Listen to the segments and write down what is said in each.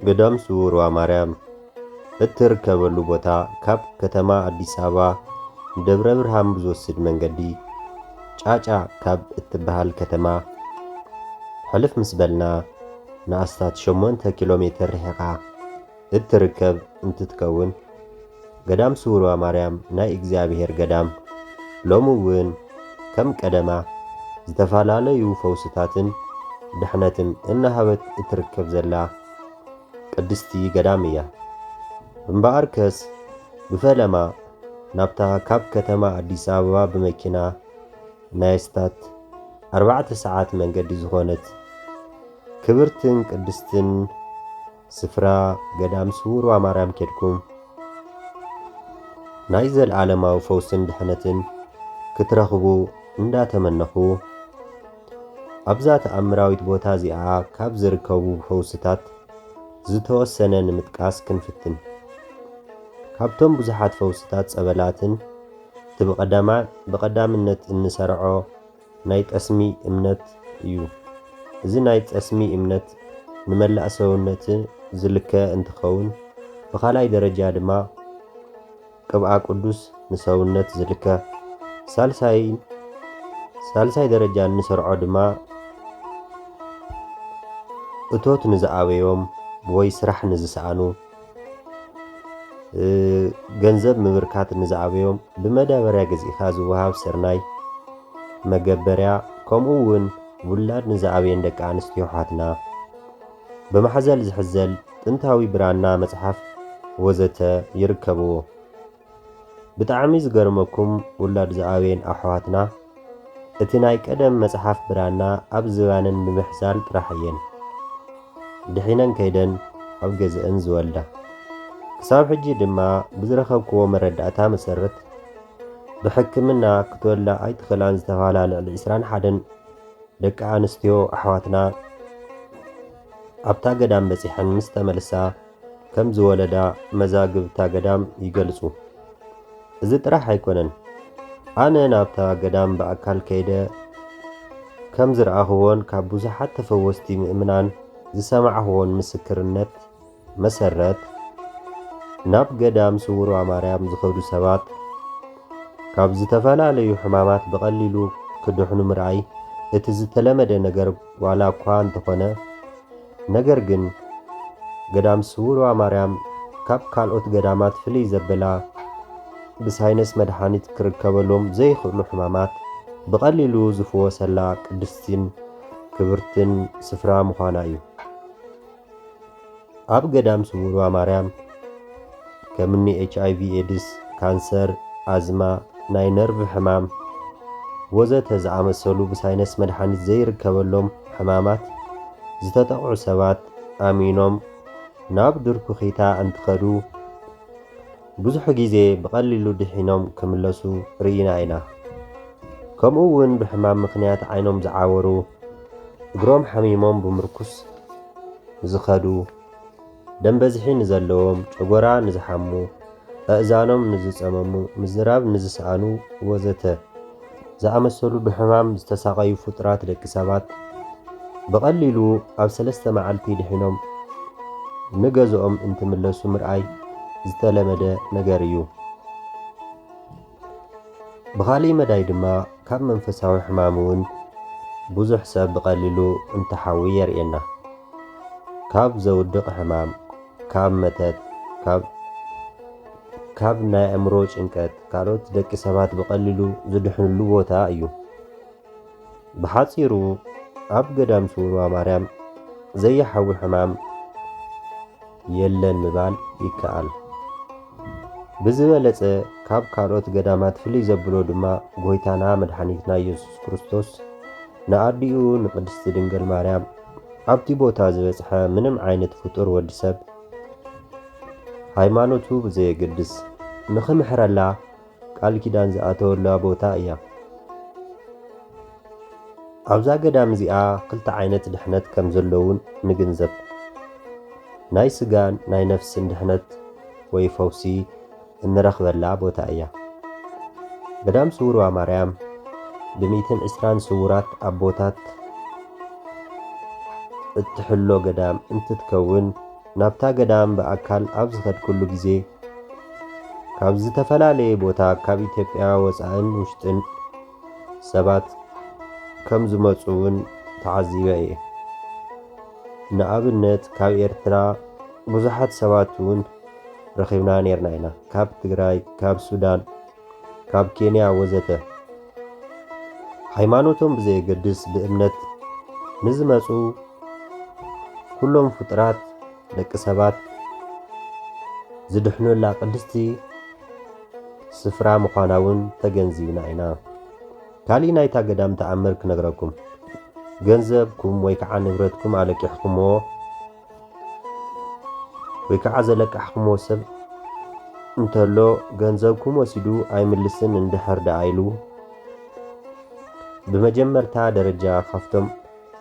ገዳም ስውርዋ ማርያም እትርከበሉ ቦታ ካብ ከተማ አዲስ አበባ ደብረ ብርሃን ብዝወስድ መንገዲ ጫጫ ካብ እትበሃል ከተማ ሕልፍ ምስ በልና ንኣስታት 8 ኪሎ ሜትር ርሒቓ እትርከብ እንትትከውን ገዳም ስውርዋ ማርያም ናይ እግዚአብሔር ገዳም ሎሚ እውን ከም ቀደማ ዝተፈላለዩ ፈውስታትን ድሕነትን እናሃበት እትርከብ ዘላ ቅድስቲ ገዳም እያ። እምበኣርከስ ብፈለማ ናብታ ካብ ከተማ አዲስ አበባ ብመኪና ናይ ስታት 4 ሰዓት መንገዲ ዝኾነት ክብርትን ቅድስትን ስፍራ ገዳም ስውርዋ ማርያም ኬድኩም ናይ ዘለዓለማዊ ፈውስን ድሕነትን ክትረኽቡ እንዳተመነኹ ኣብዛ ተኣምራዊት ቦታ እዚኣ ካብ ዝርከቡ ፈውስታት ዝተወሰነ ንምጥቃስ ክንፍትን። ካብቶም ብዙሓት ፈውስታት ጸበላትን ብቐዳምነት እንሰርዖ ናይ ጠስሚ እምነት እዩ። እዚ ናይ ጠስሚ እምነት ንመላእ ሰውነት ዝልከ እንትኸውን ብኻልኣይ ደረጃ ድማ ቅብኣ ቅዱስ ንሰውነት ዝልከ ሳልሳይ ደረጃ እንሰርዖ ድማ እቶት ንዝኣበዮም ወይ ስራሕ ንዝሰኣኑ ገንዘብ ምብርካት ንዝኣበዮም ብመዳበርያ ገዚእኻ ዝወሃብ ስርናይ መገበርያ ከምኡ እውን ውላድ ንዝኣበየን ደቂ ኣንስትዮ ኣሕዋትና ብማሕዘል ዝሕዘል ጥንታዊ ብራና መጽሓፍ ወዘተ ይርከብዎ። ብጣዕሚ ዝገርመኩም ውላድ ዝኣበየን ኣሕዋትና እቲ ናይ ቀደም መጽሓፍ ብራና ኣብ ዝባነን ብምሕዛል ጥራሕ እየን ድሒነን ከይደን ኣብ ገዝአን ዝወልዳ። ክሳብ ሕጂ ድማ ብዝረኸብክዎ መረዳእታ መሰረት ብሕክምና ክትወላ ኣይትኽእላን ዝተባህላ ልዕሊ 21 ደቂ ኣንስትዮ ኣሕዋትና ኣብታ ገዳም በፂሐን ምስ ተመልሳ ከም ዝወለዳ መዛግብታ ገዳም ይገልጹ። እዚ ጥራሕ ኣይኮነን፣ ኣነ ናብታ ገዳም ብኣካል ከይደ ከም ዝረኣኽዎን ካብ ብዙሓት ተፈወስቲ ምእምናን ዝሰማዕኽዎን ምስክርነት መሰረት ናብ ገዳም ስውርዋ ማርያም ዝኸዱ ሰባት ካብ ዝተፈላለዩ ሕማማት ብቐሊሉ ክድሕኑ ምርኣይ እቲ ዝተለመደ ነገር ዋላ እኳ እንተኾነ፣ ነገር ግን ገዳም ስውርዋ ማርያም ካብ ካልኦት ገዳማት ፍልይ ዘበላ ብሳይነስ መድሓኒት ክርከበሎም ዘይኽእሉ ሕማማት ብቐሊሉ ዝፍወሰላ ቅድስትን ክብርትን ስፍራ ምዃና እዩ። ኣብ ገዳም ስውርዋ ማርያም ከምኒ HIV ኤድስ፣ ካንሰር፣ ኣዝማ፣ ናይ ነርቭ ሕማም ወዘተ ዝኣመሰሉ ብሳይነስ መድሓኒት ዘይርከበሎም ሕማማት ዝተጠቕዑ ሰባት ኣሚኖም ናብ ድርኩኺታ እንትኸዱ ብዙሕ ጊዜ ብቐሊሉ ድሒኖም ክምለሱ ርኢና ኢና። ከምኡ እውን ብሕማም ምኽንያት ዓይኖም ዝዓወሩ፣ እግሮም ሓሚሞም ብምርኩስ ዝኸዱ፣ ደም በዝሒ ንዘለዎም፣ ጨጎራ ንዝሓሙ፣ ኣእዛኖም ንዝጸመሙ፣ ምዝራብ ንዝሰኣኑ ወዘተ ዝኣመሰሉ ብሕማም ዝተሳቐዩ ፍጡራት ደቂ ሰባት ብቐሊሉ ኣብ 3 መዓልቲ ድሒኖም ንገዝኦም እንትምለሱ ምርኣይ ዝተለመደ ነገር እዩ። ብኻልእ መዳይ ድማ ካብ መንፈሳዊ ሕማም እውን ብዙሕ ሰብ ብቐሊሉ እንተሓዊ የርየና። ካብ ዘውድቕ ሕማም፣ ካብ መተት፣ ካብ ናይ ኣእምሮ ጭንቀት ካልኦት ደቂ ሰባት ብቐሊሉ ዝድሕንሉ ቦታ እዩ። ብሓፂሩ ኣብ ገዳም ስውርዋ ማርያም ዘየሓዊ ሕማም የለን ምባል ይከኣል። ብዝበለጸ ካብ ካልኦት ገዳማት ፍልይ ዘብሎ ድማ ጎይታና መድሓኒትና ኢየሱስ ክርስቶስ ንኣዲኡ ንቅድስቲ ድንግል ማርያም ኣብቲ ቦታ ዝበጽሐ ምንም ዓይነት ፍጡር ወዲ ሰብ ሃይማኖቱ ብዘየገድስ ንኽምሕረላ ቃል ኪዳን ዝኣተወላ ቦታ እያ። ኣብዛ ገዳም እዚኣ 2 ዓይነት ድሕነት ከም ዘለውን ንግንዘብ። ናይ ስጋን ናይ ነፍስን ድሕነት ወይ ፈውሲ እንረኽበላ ቦታ እያ። ገዳም ስውርዋ ማርያም ብ120 ስውራት ኣቦታት እትሕሎ ገዳም እንትትከውን ናብታ ገዳም በአካል ኣብ ዝኸድኩሉ ግዜ ካብ ዝተፈላለየ ቦታ ካብ ኢትዮጵያ ወፃእን ውሽጥን ሰባት ከም ዝመፁ እውን ተዓዚበ እየ። ንኣብነት ካብ ኤርትራ ብዙሓት ሰባት እውን ረኺብና ነርና ኢና። ካብ ትግራይ፣ ካብ ሱዳን፣ ካብ ኬንያ ወዘተ ሃይማኖቶም ብዘየገድስ ብእምነት ንዝመፁ ኩሎም ፍጥራት ደቂ ሰባት ዝድሕኑላ ቅድስቲ ስፍራ ምዃና እውን ተገንዚብና ኢና። ካሊእ ናይታ ገዳም ተኣምር ክነግረኩም፣ ገንዘብኩም ወይ ከዓ ንብረትኩም ኣለቂሕኩምዎ ወይ ከዓ ዘለቃሕኩምዎ ሰብ እንተሎ ገንዘብኩም ወሲዱ ኣይምልስን እንድሕር ደኣ ኢሉ ብመጀመርታ ደረጃ ካብቶም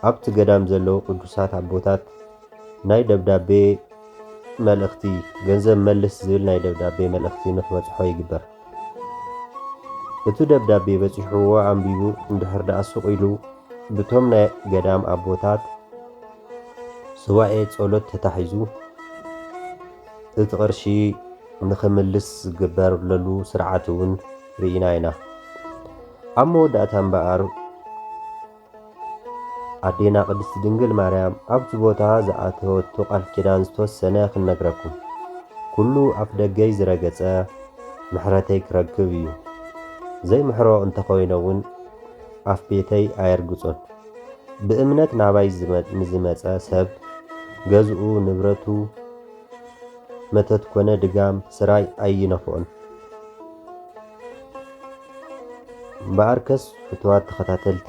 ኣብቲ ገዳም ዘለዉ ቅዱሳት ኣቦታት ናይ ደብዳቤ መልእኽቲ ገንዘብ መልስ ዝብል ናይ ደብዳቤ መልእኽቲ ንክበፅሖ ይግበር። እቲ ደብዳቤ በፂሕዎ ኣንቢቡ እንድሕር ደኣ ሱቕ ኢሉ ብቶም ናይ ገዳም ኣቦታት ስዋኤ ጸሎት ተታሒዙ እቲ ቅርሺ ንኽምልስ ዝግበረሉ ስርዓት እውን ርኢና ኢና። ኣብ መወዳእታ እምበኣር ኣዴና ቅድስቲ ድንግል ማርያም ኣብቲ ቦታ ዝኣተወቶ ቃል ኪዳን ዝተወሰነ ክንነግረኩም፣ ኩሉ ኣፍ ደገይ ዝረገጸ ምሕረተይ ክረክብ እዩ፣ ዘይምሕሮ እንተኾይነ እውን ኣፍ ቤተይ ኣየርግጾን። ብእምነት ናባይ ንዝመፀ ሰብ ገዝኡ ንብረቱ መተት ኮነ ድጋም ስራይ ኣይነፍዖን። እምበኣርከስ ፍትዋት ተኸታተልቲ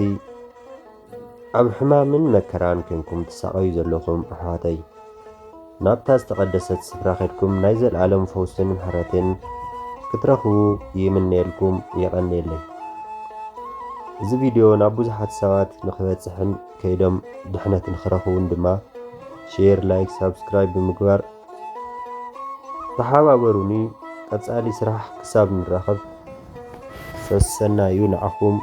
ኣብ ሕማምን መከራን ኮንኩም ትሳቐዩ ዘለኹም ኣሕዋተይ ናብታ ዝተቐደሰት ስፍራ ኸድኩም ናይ ዘለኣለም ፈውስን ምሕረትን ክትረኽቡ ይምነየልኩም የቐኒየለይ። እዚ ቪድዮ ናብ ብዙሓት ሰባት ንኽበፅሕን ከይዶም ድሕነት ንኽረኽቡን ድማ ሼር፣ ላይክ፣ ሳብስክራይብ ብምግባር ተሓባበሩኒ። ቀጻሊ ስራሕ ክሳብ ንራኸብ ሰናይ እዩ። ንዓኹም